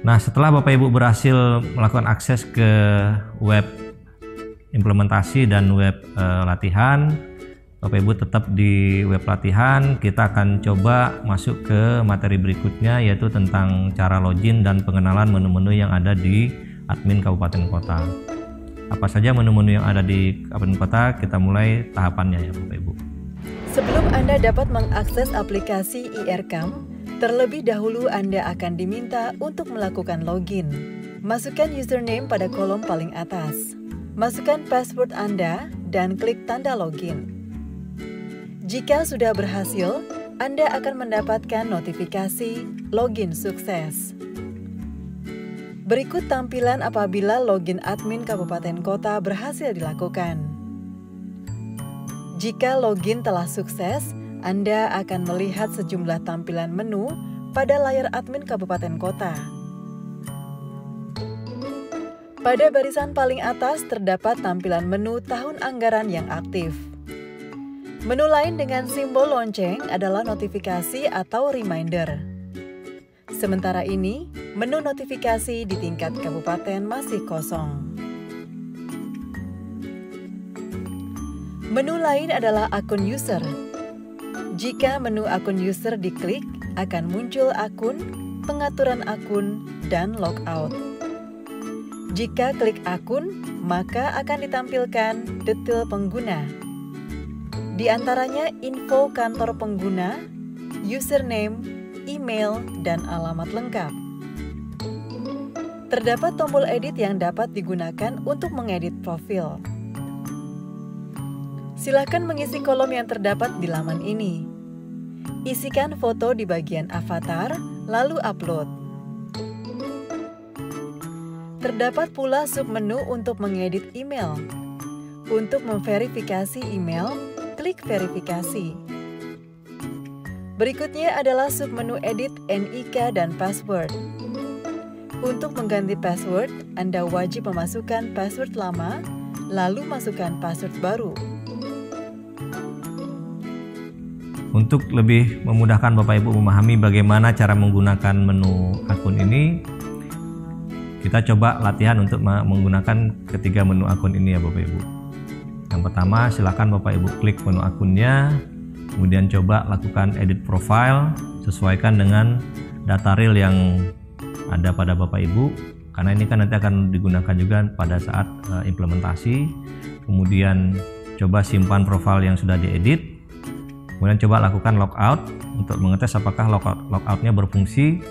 Nah, setelah Bapak Ibu berhasil melakukan akses ke web implementasi dan web latihan, Bapak Ibu tetap di web latihan. Kita akan coba masuk ke materi berikutnya, yaitu tentang cara login dan pengenalan menu-menu yang ada di admin kabupaten kota. Apa saja menu-menu yang ada di kabupaten kota, kita mulai tahapannya ya Bapak Ibu. Sebelum Anda dapat mengakses aplikasi IRCAM, terlebih dahulu Anda akan diminta untuk melakukan login. Masukkan username pada kolom paling atas. Masukkan password Anda dan klik tanda login. Jika sudah berhasil, Anda akan mendapatkan notifikasi login sukses. Berikut tampilan apabila login admin kabupaten kota berhasil dilakukan. Jika login telah sukses, Anda akan melihat sejumlah tampilan menu pada layar admin kabupaten kota. Pada barisan paling atas terdapat tampilan menu tahun anggaran yang aktif. Menu lain dengan simbol lonceng adalah notifikasi atau reminder. Sementara ini, menu notifikasi di tingkat kabupaten masih kosong. Menu lain adalah akun user. Jika menu akun user diklik, akan muncul akun, pengaturan akun, dan logout. Jika klik akun, maka akan ditampilkan detail pengguna. Di antaranya info kantor pengguna, username, email, dan alamat lengkap. Terdapat tombol edit yang dapat digunakan untuk mengedit profil. Silakan mengisi kolom yang terdapat di laman ini. Isikan foto di bagian avatar, lalu upload. Terdapat pula submenu untuk mengedit email. Untuk memverifikasi email, klik verifikasi. Berikutnya adalah submenu edit NIK dan password. Untuk mengganti password, Anda wajib memasukkan password lama, lalu masukkan password baru. Untuk lebih memudahkan Bapak Ibu memahami bagaimana cara menggunakan menu akun ini, kita coba latihan untuk menggunakan ketiga menu akun ini ya Bapak Ibu. Yang pertama, silakan Bapak Ibu klik menu akunnya, kemudian coba lakukan edit profile, sesuaikan dengan data real yang ada pada Bapak Ibu, karena ini kan nanti akan digunakan juga pada saat implementasi. Kemudian coba simpan profil yang sudah diedit. Kemudian coba lakukan logout untuk mengetes apakah logoutnya berfungsi.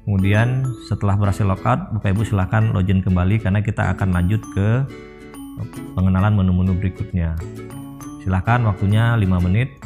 Kemudian setelah berhasil logout, Bapak Ibu silahkan login kembali karena kita akan lanjut ke pengenalan menu-menu berikutnya. Silahkan waktunya 5 menit.